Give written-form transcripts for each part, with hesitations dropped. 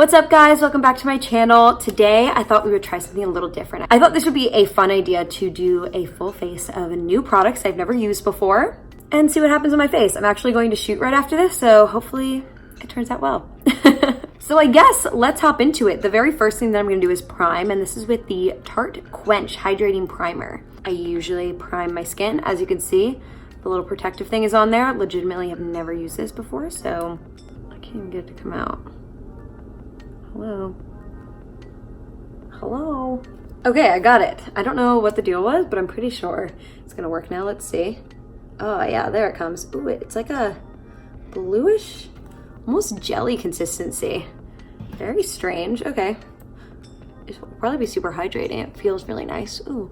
What's up guys, welcome back to my channel. Today I thought we would try something a little different. I thought this would be a fun idea to do a full face of new products I've never used before and see what happens on my face. I'm actually going to shoot right after this, so hopefully it turns out well. So I guess let's hop into it. The very first thing that I'm gonna do is prime, and this is with the Tarte Quench Hydrating Primer. I usually prime my skin. As you can see, the little protective thing is on there. Legitimately have never used this before, so I can't even get it to come out. Hello. Hello. Okay, I got it. I don't know what the deal was, but I'm pretty sure it's gonna work now. Let's see. Oh yeah, there it comes. Ooh, it's like a bluish, almost jelly consistency. Very strange. Okay. It will probably be super hydrating. It feels really nice. Ooh.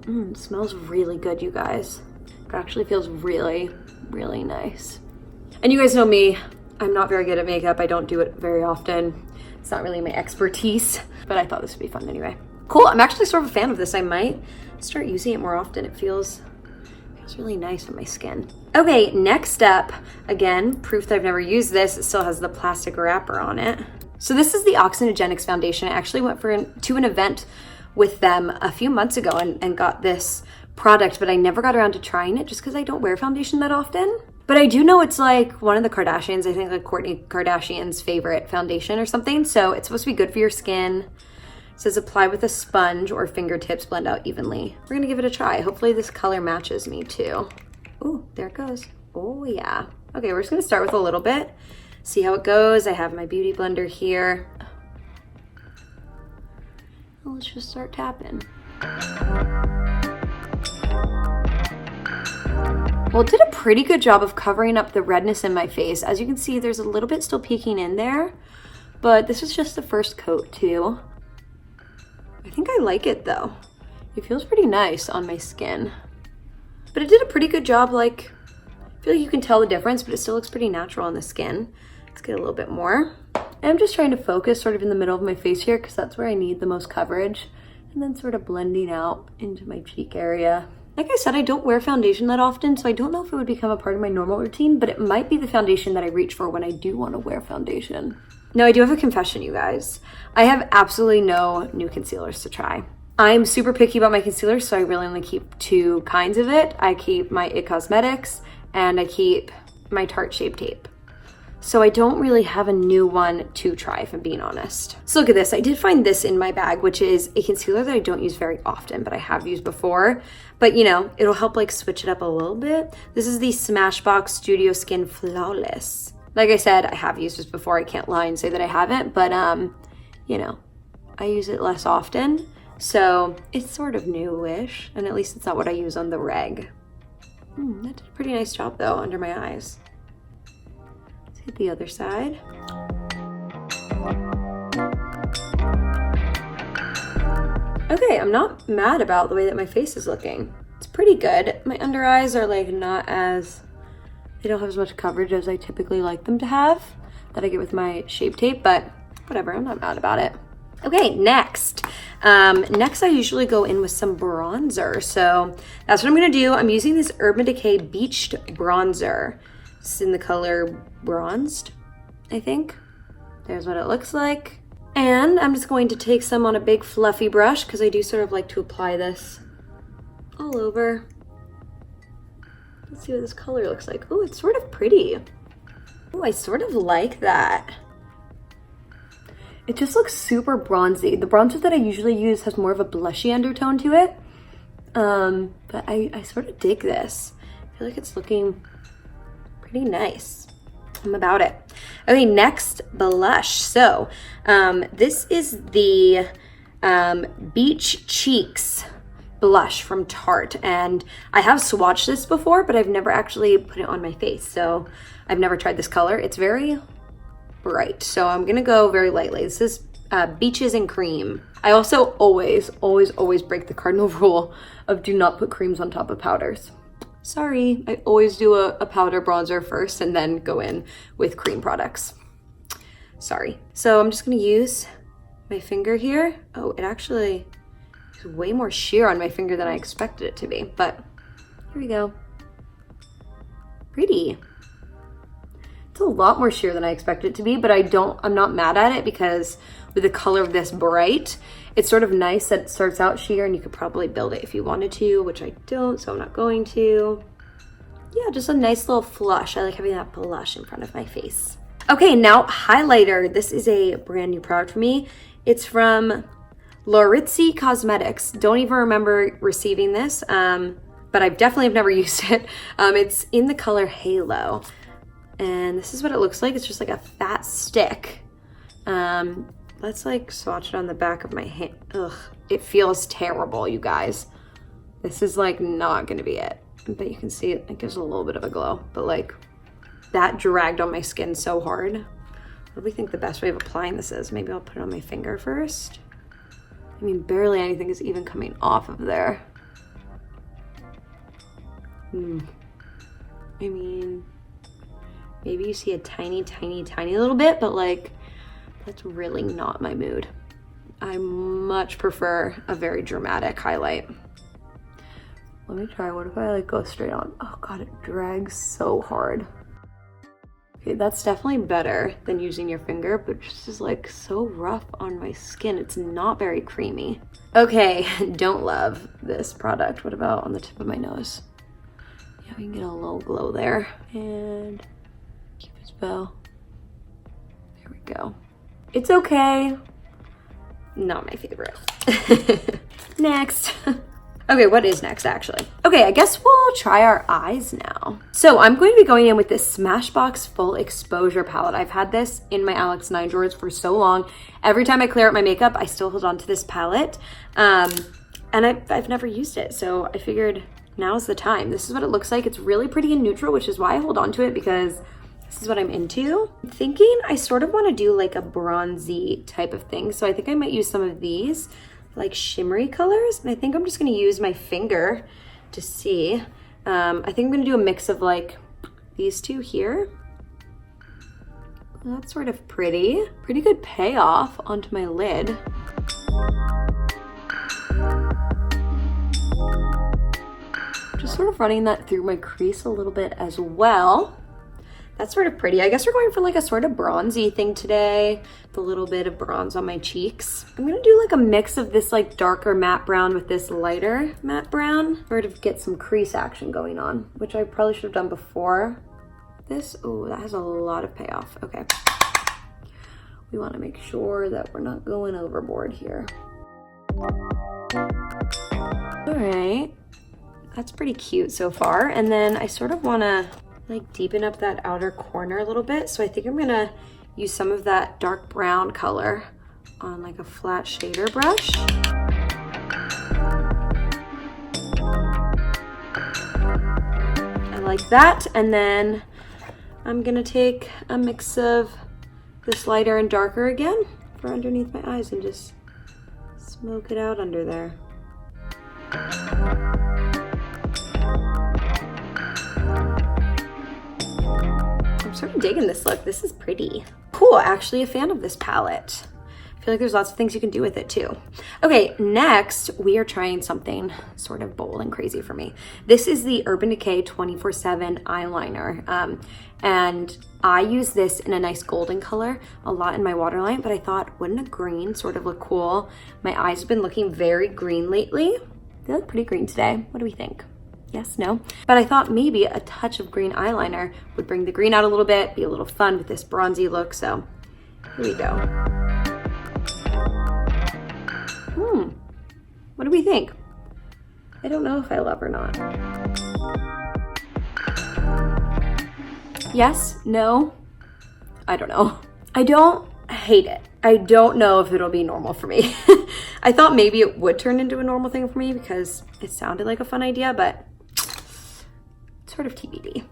It smells really good, you guys. It actually feels really, really nice. And you guys know me. I'm not very good at makeup. I don't do it very often. It's not really my expertise, but I thought this would be fun anyway. Cool, I'm actually sort of a fan of this. I might start using it more often. It feels really nice on my skin. Okay, next up, again, proof that I've never used this. It still has the plastic wrapper on it. So this is the Oxygenix foundation. I actually went to an event with them a few months ago and got this product, but I never got around to trying it just because I don't wear foundation that often. But I do know it's like one of the Kardashians, I think like Kourtney Kardashian's favorite foundation or something. So it's supposed to be good for your skin. It says apply with a sponge or fingertips, blend out evenly. We're gonna give it a try. Hopefully this color matches me too. Ooh, there it goes. Oh yeah. Okay, we're just gonna start with a little bit. See how it goes. I have my beauty blender here. Let's just start tapping. Well, it did a pretty good job of covering up the redness in my face. As you can see, there's a little bit still peeking in there, but this is just the first coat too. I think I like it though. It feels pretty nice on my skin, but it did a pretty good job. Like, I feel like you can tell the difference, but it still looks pretty natural on the skin. Let's get a little bit more. And I'm just trying to focus sort of in the middle of my face here because that's where I need the most coverage, and then sort of blending out into my cheek area. Like I said, I don't wear foundation that often, so I don't know if it would become a part of my normal routine, but it might be the foundation that I reach for when I do want to wear foundation. Now, I do have a confession, you guys. I have absolutely no new concealers to try. I'm super picky about my concealers, so I really only keep two kinds of it. I keep my IT Cosmetics, and I keep my Tarte Shape Tape. So I don't really have a new one to try, if I'm being honest. So look at this. I did find this in my bag, which is a concealer that I don't use very often, but I have used before. But you know, it'll help like switch it up a little bit. This is the Smashbox Studio Skin Flawless. Like I said, I have used this before. I can't lie and say that I haven't, but you know, I use it less often. So it's sort of newish, and at least it's not what I use on the reg. That did a pretty nice job though, under my eyes. Hit the other side. Okay, I'm not mad about the way that my face is looking. It's pretty good. My under eyes are like they don't have as much coverage as I typically like them to have, that I get with my Shape Tape, but whatever, I'm not mad about it. Okay, next. Next I usually go in with some bronzer. So that's what I'm gonna do. I'm using this Urban Decay Beached Bronzer. It's in the color Bronzed, I think. There's what it looks like. And I'm just going to take some on a big fluffy brush because I do sort of like to apply this all over. Let's see what this color looks like. Oh, it's sort of pretty. Oh, I sort of like that. It just looks super bronzy. The bronzer that I usually use has more of a blushy undertone to it. But I sort of dig this. I feel like it's looking pretty nice. I'm about it. Okay, next, blush. So this is the Beach Cheeks blush from Tarte, and I have swatched this before, but I've never actually put it on my face, so I've never tried this color. It's very bright, so I'm gonna go very lightly. This is Beaches and Cream. I also always break the cardinal rule of do not put creams on top of powders. Sorry, I always do a powder bronzer first and then go in with cream products. Sorry. So I'm just gonna use my finger here. Oh, it actually is way more sheer on my finger than I expected it to be, but here we go. Pretty. It's a lot more sheer than I expected it to be, but I'm not mad at it because with the color of this bright, it's sort of nice that it starts out sheer and you could probably build it if you wanted to, which I don't, so I'm not going to. Yeah, just a nice little flush. I like having that blush in front of my face. Okay, now highlighter. This is a brand new product for me. It's from Loren Cosmetics. Don't even remember receiving this, but I definitely have never used it. It's in the color Halo. And this is what it looks like. It's just like a fat stick. Let's like swatch it on the back of my hand. Ugh, it feels terrible, you guys. This is like not gonna be it. But you can see it gives a little bit of a glow. But like, that dragged on my skin so hard. What do we think the best way of applying this is? Maybe I'll put it on my finger first. I mean, barely anything is even coming off of there. I mean, maybe you see a tiny, tiny, tiny little bit, but like, that's really not my mood. I much prefer a very dramatic highlight. Let me try. What if I like go straight on? Oh God, it drags so hard. Okay, that's definitely better than using your finger, but just is like so rough on my skin. It's not very creamy. Okay, don't love this product. What about on the tip of my nose? Yeah, we can get a little glow there. And Cupid's bow. There we go. It's okay. Not my favorite. Next. Okay, what is next actually? Okay, I guess we'll try our eyes now. So I'm going to be going in with this Smashbox Full Exposure palette. I've had this in my Alex 9 drawers for so long. Every time I clear out my makeup, I still hold on to this palette. And I've never used it, so I figured now's the time. This is what it looks like. It's really pretty and neutral, which is why I hold on to it because this is what I'm into. I'm thinking I sort of want to do like a bronzy type of thing. So I think I might use some of these like shimmery colors. And I think I'm just going to use my finger to see. I think I'm going to do a mix of like these two here. That's sort of pretty good payoff onto my lid. Just sort of running that through my crease a little bit as well. That's sort of pretty. I guess we're going for like a sort of bronzy thing today. The little bit of bronze on my cheeks. I'm gonna do like a mix of this like darker matte brown with this lighter matte brown. Sort of get some crease action going on, which I probably should have done before this. Oh, that has a lot of payoff. Okay. We wanna make sure that we're not going overboard here. All right, that's pretty cute so far. And then I sort of wanna like deepen up that outer corner a little bit. So I think I'm gonna use some of that dark brown color on like a flat shader brush. I like that. And then I'm gonna take a mix of this lighter and darker again for underneath my eyes and just smoke it out under there. I'm sort of digging this look. This is pretty cool. Actually a fan of this palette. I feel like there's lots of things you can do with it too. Okay, next we are trying something sort of bold and crazy for me. This is the Urban Decay 24/7 eyeliner. And I use this in a nice golden color a lot in my waterline, but I thought, wouldn't a green sort of look cool? My eyes have been looking very green lately. They look pretty green today. What do we think? Yes, no? But I thought maybe a touch of green eyeliner would bring the green out a little bit, be a little fun with this bronzy look. So here we go. What do we think? I don't know if I love or not. Yes, no, I don't know. I don't hate it. I don't know if it'll be normal for me. I thought maybe it would turn into a normal thing for me because it sounded like a fun idea, but sort of TBD.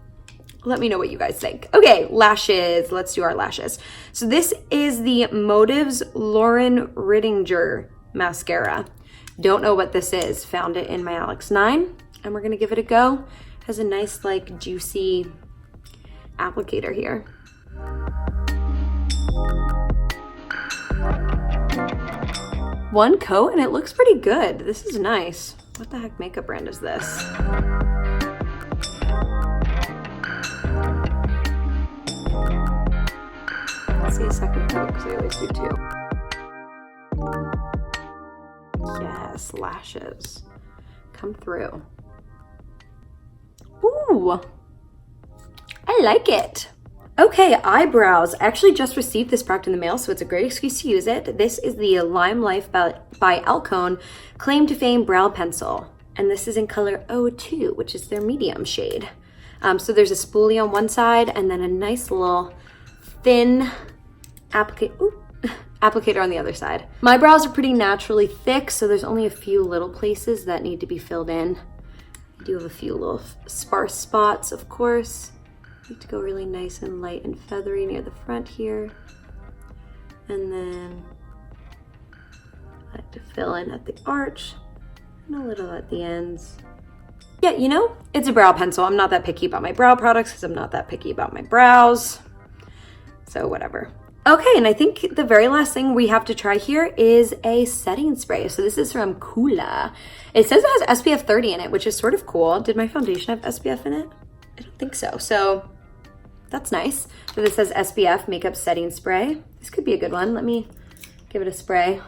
Let me know what you guys think. Okay, lashes. Let's do our lashes. So this is the Motives Loren Rittinger mascara. Don't know what this is. Found it in my Alex 9 and we're gonna give it a go. Has a nice like juicy applicator here. One coat and it looks pretty good. This is nice. What the heck makeup brand is this? cute too. Yes, lashes. Come through. Ooh, I like it. Okay, eyebrows. I actually just received this product in the mail, so it's a great excuse to use it. This is the LimeLife by Alcone Claim to Fame Brow Pencil. And this is in color 02, which is their medium shade. So there's a spoolie on one side and then a nice little thin applicator on the other side. My brows are pretty naturally thick, so there's only a few little places that need to be filled in. I do have a few little sparse spots, of course. I need to go really nice and light and feathery near the front here. And then I like to fill in at the arch and a little at the ends. Yeah, you know, it's a brow pencil. I'm not that picky about my brow products because I'm not that picky about my brows. So whatever. Okay, and I think the very last thing we have to try here is a setting spray. So this is from Kula. It says it has SPF 30 in it, which is sort of cool. Did my foundation have SPF in it? I don't think so. So that's nice. So this says SPF Makeup Setting Spray. This could be a good one. Let me give it a spray.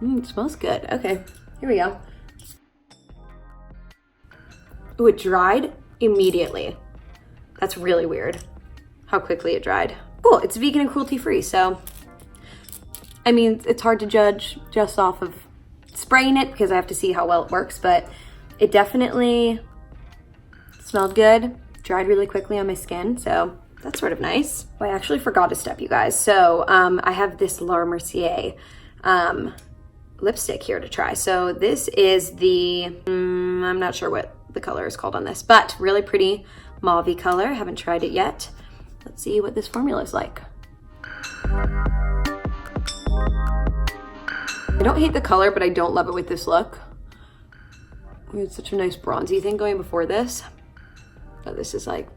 It smells good. Okay, here we go. Ooh, it dried immediately. That's really weird how quickly it dried. Cool, it's vegan and cruelty free, so I mean, it's hard to judge just off of spraying it because I have to see how well it works, but it definitely smelled good, dried really quickly on my skin, so that's sort of nice. Oh, I actually forgot a step, you guys. So I have this Laura Mercier lipstick here to try. So this is the, I'm not sure what the color is called on this, but really pretty mauve-y color. Haven't tried it yet. Let's see what this formula is like. I don't hate the color, but I don't love it with this look. We had such a nice bronzy thing going before this. But this is like,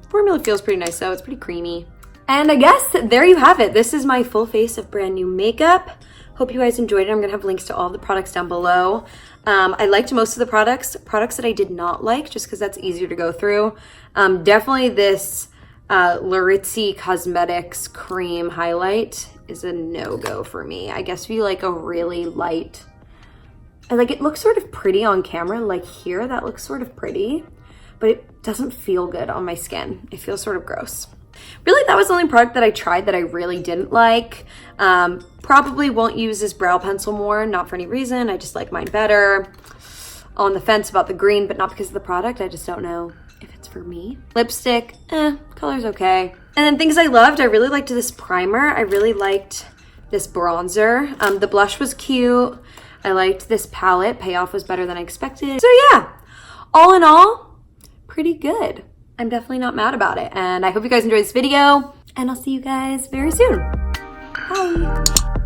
formula feels pretty nice though. It's pretty creamy. And I guess there you have it. This is my full face of brand new makeup. Hope you guys enjoyed it. I'm gonna have links to all the products down below. I liked most of the products that I did not like, just because that's easier to go through. Definitely this Laritzi Cosmetics cream highlight is a no-go for me. I guess if you like a really light, like it looks sort of pretty on camera, like here, that looks sort of pretty, but it doesn't feel good on my skin. It feels sort of gross. Really, that was the only product that I tried that I really didn't like. Probably won't use this brow pencil more, not for any reason. I just like mine better. On the fence about the green, but not because of the product. I just don't know if it's for me. Lipstick, color's okay. And then things I loved, I really liked this primer. I really liked this bronzer. The blush was cute. I liked this palette. Payoff was better than I expected. So yeah, all in all, pretty good. I'm definitely not mad about it. And I hope you guys enjoyed this video, and I'll see you guys very soon. Bye.